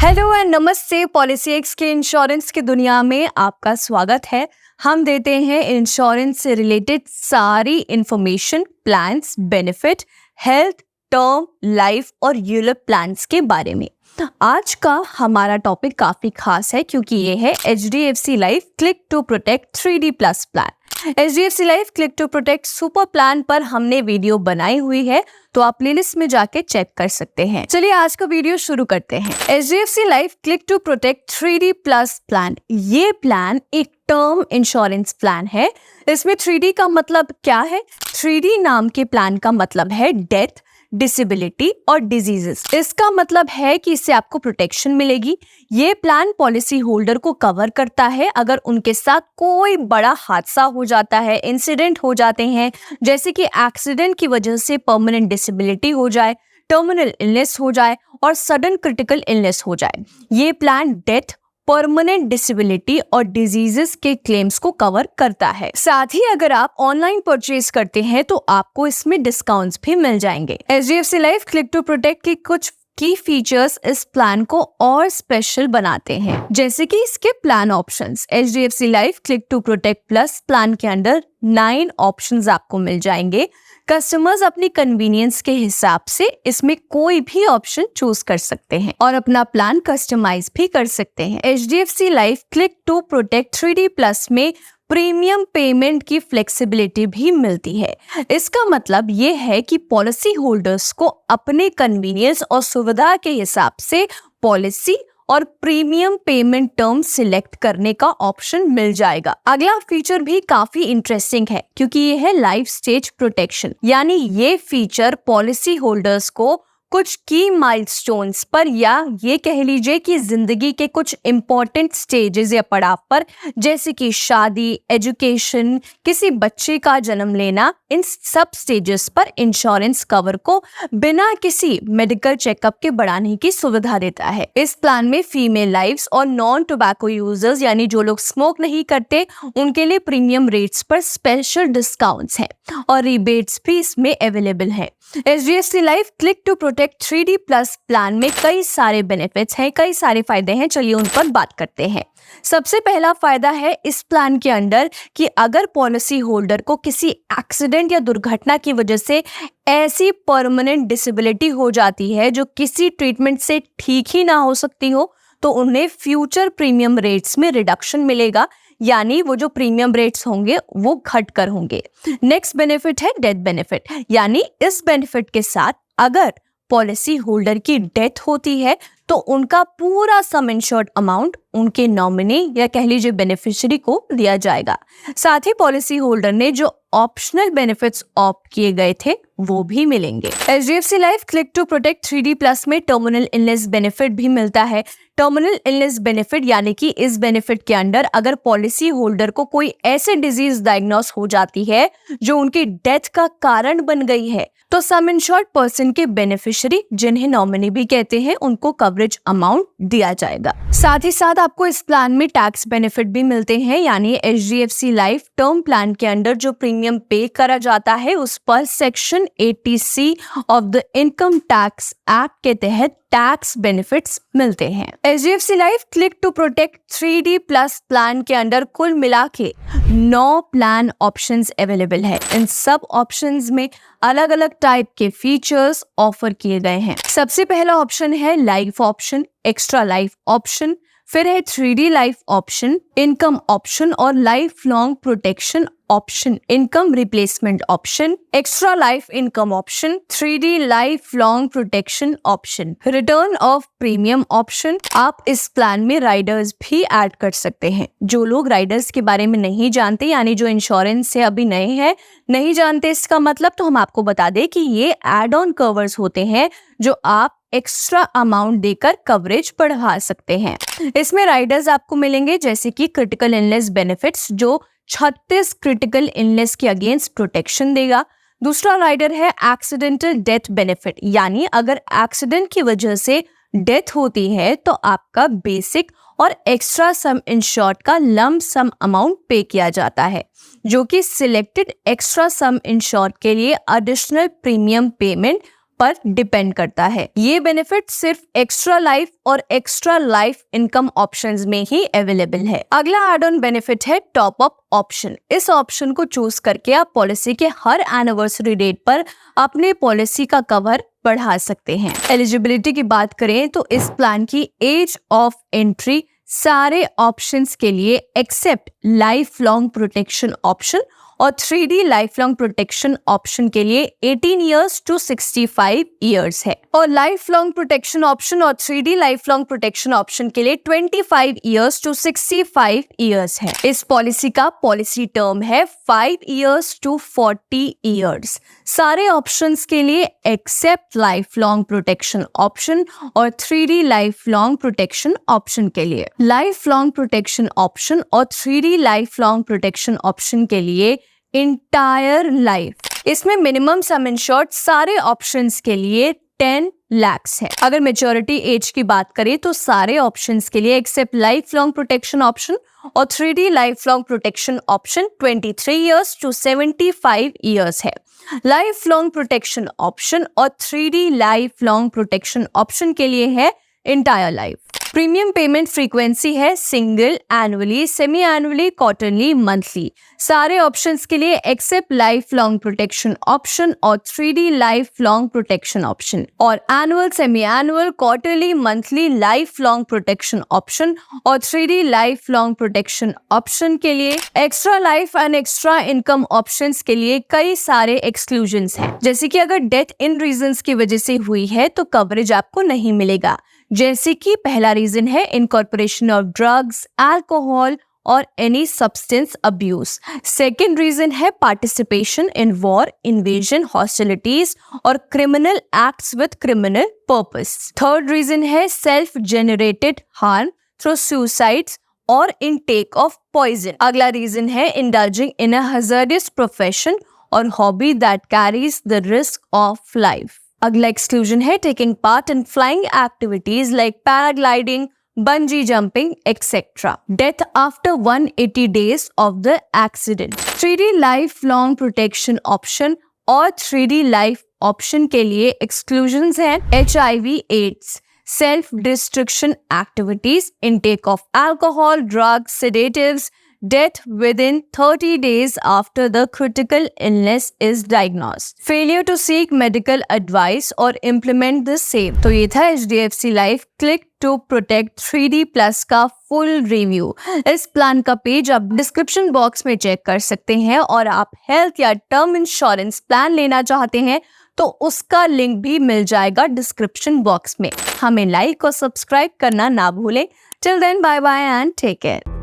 Hello and नमस्ते। Policy x के insurance की दुनिया में आपका स्वागत है। हम देते हैं इंश्योरेंस से रिलेटेड सारी information, plans, benefit, health, term, life और यूलिप प्लान्स के बारे में। आज का हमारा टॉपिक काफी खास है क्योंकि ये है HDFC life click to protect 3D plus plan. HDFC life click to protect super plan पर हमने वीडियो बनाई हुई है, तो आप प्लेलिस्ट में जाके चेक कर सकते हैं। चलिए आज का वीडियो शुरू करते हैं। HDFC life click to protect 3D plus plan, ये प्लान एक टर्म इंश्योरेंस प्लान है। इसमें 3D का मतलब क्या है? 3D नाम के प्लान का मतलब है डेथ, डिसेबिलिटी और डिजीजेस। इसका मतलब है कि इससे आपको प्रोटेक्शन मिलेगी। ये प्लान पॉलिसी होल्डर को कवर करता है अगर उनके साथ कोई बड़ा हादसा हो जाता है, इंसिडेंट हो जाते हैं, जैसे कि एक्सीडेंट की वजह से परमानेंट डिसेबिलिटी हो जाए, टर्मिनल इलनेस हो जाए और सडन क्रिटिकल इलनेस हो जाए। ये प्लान डेथ, परमानेंट डिसेबिलिटी और डिजीजेस के क्लेम्स को कवर करता है। साथ ही अगर आप ऑनलाइन परचेज करते हैं तो आपको इसमें डिस्काउंट्स भी मिल जाएंगे। HDFC life click to protect के कुछ की फीचर्स इस प्लान को और स्पेशल बनाते हैं, जैसे कि इसके plan options. HDFC life click to protect plus plan के अंदर 9 ऑप्शंस आपको मिल जाएंगे। कस्टमर्स अपनी कन्वीनियंस के हिसाब से इसमें कोई भी ऑप्शन चूज कर सकते हैं और अपना प्लान कस्टमाइज भी कर सकते हैं। HDFC life click to protect 3D plus में प्रीमियम पेमेंट की फ्लेक्सिबिलिटी भी मिलती है। इसका मतलब ये है कि पॉलिसी होल्डर्स को अपने कन्वीनियंस और सुविधा के हिसाब से पॉलिसी और प्रीमियम पेमेंट टर्म सिलेक्ट करने का ऑप्शन मिल जाएगा। अगला फीचर भी काफी इंटरेस्टिंग है क्योंकि ये है लाइफ स्टेज प्रोटेक्शन, यानी ये फीचर पॉलिसी होल्डर्स को कुछ की माइलस्टोन्स पर या ये कह लीजिए कि जिंदगी के कुछ इंपॉर्टेंट स्टेजेस या पड़ाव पर, जैसे कि शादी, एजुकेशन, किसी बच्चे का जन्म लेना, इन सब स्टेजेस पर इंश्योरेंस कवर को बिना किसी मेडिकल चेकअप के बढ़ाने की सुविधा देता है। इस प्लान में फीमेल लाइव्स और नॉन टोबैको यूजर्स, यानी जो लोग स्मोक नहीं करते, उनके लिए प्रीमियम रेट्स पर स्पेशल डिस्काउंट्स हैं और रिबेट्स भी इसमें अवेलेबल है। HDFC life click to protect 3D plus plan में कई सारे बेनिफिट्स हैं, कई सारे फायदे हैं। चलिए उन पर बात करते हैं। सबसे पहला फायदा है इस प्लान के अंदर कि अगर पॉलिसी होल्डर को किसी एक्सीडेंट या दुर्घटना की वजह से ऐसी परमानेंट डिसेबिलिटी हो जाती है जो किसी ट्रीटमेंट से ठीक ही ना हो सकती हो, तो उन्हें फ्यूचर प्रीमियम रेट्स में रिडक्शन मिलेगा, यानी वो जो प्रीमियम रेट्स होंगे वो घटकर होंगे। नेक्स्ट बेनिफिट है डेथ बेनिफिट, यानी इस बेनिफिट के साथ अगर पॉलिसी होल्डर की डेथ होती है तो उनका पूरा सम इंश्योर्ड अमाउंट उनके नॉमिनी या कह लीजिए बेनिफिशियरी को दिया जाएगा। साथ ही पॉलिसी होल्डर ने जो ऑप्शनल बेनिफिट्स ऑप्ट किए गए थे वो भी मिलेंगे। HDFC life click to protect 3D plus में टर्मिनल इलनेस बेनिफिट भी मिलता है। टर्मिनल इलनेस बेनिफिट यानी कि इस बेनिफिट के अंदर अगर पॉलिसी होल्डर को कोई ऐसे डिजीज डायग्नोस हो जाती है जो उनकी डेथ का कारण बन गई है, तो सम इंश्योर्ड पर्सन के बेनिफिशियरी, जिन्हें नॉमिनी भी कहते हैं, उनको कवरेज अमाउंट दिया जाएगा। साथ ही साथ आपको इस प्लान में टैक्स बेनिफिट भी मिलते हैं, यानी HDFC लाइफ टर्म प्लान के अंदर जो प्रीमियम पे करा जाता है उस पर section 80C of the income tax act के तहत टैक्स बेनिफिट्स मिलते हैं। HDFC life click to protect 3D plus plan के अंदर कुल मिला के 9 प्लान ऑप्शंस अवेलेबल है। इन सब ऑप्शंस में अलग अलग टाइप के फीचर्स ऑफर किए गए हैं। सबसे पहला ऑप्शन है life option, extra life option, फिर है 3D life option, income option और life long protection option, income replacement option, extra life income option, 3D life long protection option, return of premium option. आप इस plan में Riders भी add कर सकते हैं। जो लोग राइडर्स के बारे में नहीं जानते, यानी जो इंश्योरेंस से अभी नए हैं, नहीं जानते इसका मतलब, तो हम आपको बता दें कि ये एड ऑन कवर्स होते हैं जो आप एक्स्ट्रा अमाउंट देकर कवरेज बढ़ा सकते हैं। इसमें राइडर्स आपको मिलेंगे जैसे कि क्रिटिकल इलनेस बेनिफिट्स, जो 36 क्रिटिकल इलनेस के अगेंस्ट प्रोटेक्शन देगा। दूसरा राइडर है एक्सीडेंटल डेथ बेनिफिट, यानी अगर एक्सीडेंट की वजह से डेथ होती है तो आपका बेसिक और एक्स्ट्रा सम इंश्योर्ड का लंप सम अमाउंट पे किया जाता है, जो कि सिलेक्टेड एक्स्ट्रा सम इंश्योर्ड के लिए एडिशनल प्रीमियम पेमेंट पर डिपेंड करता है। ये बेनिफिट सिर्फ एक्स्ट्रा लाइफ और एक्स्ट्रा लाइफ इनकम ऑप्शंस में ही अवेलेबल है। अगला एड ऑन बेनिफिट है टॉप अप ऑप्शन। इस ऑप्शन को चूज करके आप पॉलिसी के हर एनिवर्सरी डेट पर अपने पॉलिसी का कवर बढ़ा सकते हैं। एलिजिबिलिटी की बात करें तो इस प्लान की एज ऑफ एंट्री सारे ऑप्शंस के लिए except life long protection option और 3D life long protection option के लिए 18 इयर्स टू 65 इयर्स है, और लाइफ लॉन्ग प्रोटेक्शन ऑप्शन और 3D life long protection option के लिए 25 इयर्स टू 65 इयर्स है। इस पॉलिसी का पॉलिसी टर्म है 5 इयर्स टू 40 इयर्स। सारे ऑप्शंस के लिए except life long protection option और 3D life long protection option के लिए। लाइफ लॉन्ग प्रोटेक्शन ऑप्शन और 3D life long protection option के लिए इंटायर लाइफ। इसमें मिनिमम सम इंश्योर्ड सारे ऑप्शंस के लिए 10 लाख है। अगर मेच्योरिटी एज की बात करें तो सारे ऑप्शंस के लिए except life long protection option और 3D life long protection option 23 years to 75 years है। लाइफ लॉन्ग प्रोटेक्शन ऑप्शन और 3D life long protection option के लिए है entire life. Premium payment frequency है single, annually, semi annually, quarterly, monthly. सारे options के लिए except life long protection option और 3D life long protection option, और annual, semi annual, quarterly, monthly life long protection option और 3D life long protection option के लिए extra life and extra income options के लिए कई सारे एक्सक्लूजन्स हैं, जैसे कि अगर डेथ इन रीजंस की वजह से हुई है तो कवरेज आपको नहीं मिलेगा। जैसे कि पहला रीजन है इनकॉर्पोरेशन ऑफ ड्रग्स, अल्कोहल और any substance abuse. Second reason है participation in war, invasion, hostilities और criminal acts with criminal purpose. Third reason है self generated harm through suicides और इनटेक ऑफ पॉइजन। अगला रीजन है indulging in a hazardous profession और hobby that carries the risk of life. अगला exclusion है taking part in flying activities like paragliding, bungee jumping etcetera. Death after 180 days of the accident. 3D life long protection option और 3D life option के लिए exclusions हैं HIV AIDS, self destruction activities, intake of alcohol, drugs, sedatives, death within 30 days after the critical illness is diagnosed, failure to seek medical advice or implement the same। तो ये था HDFC Life Click to Protect 3D Plus का full review. इस plan का page आप description box में check कर सकते हैं, और आप हेल्थ या टर्म इंश्योरेंस प्लान लेना चाहते हैं तो उसका लिंक भी मिल जाएगा डिस्क्रिप्शन बॉक्स में। हमें लाइक और सब्सक्राइब करना ना भूलें। Till then, bye bye and take care.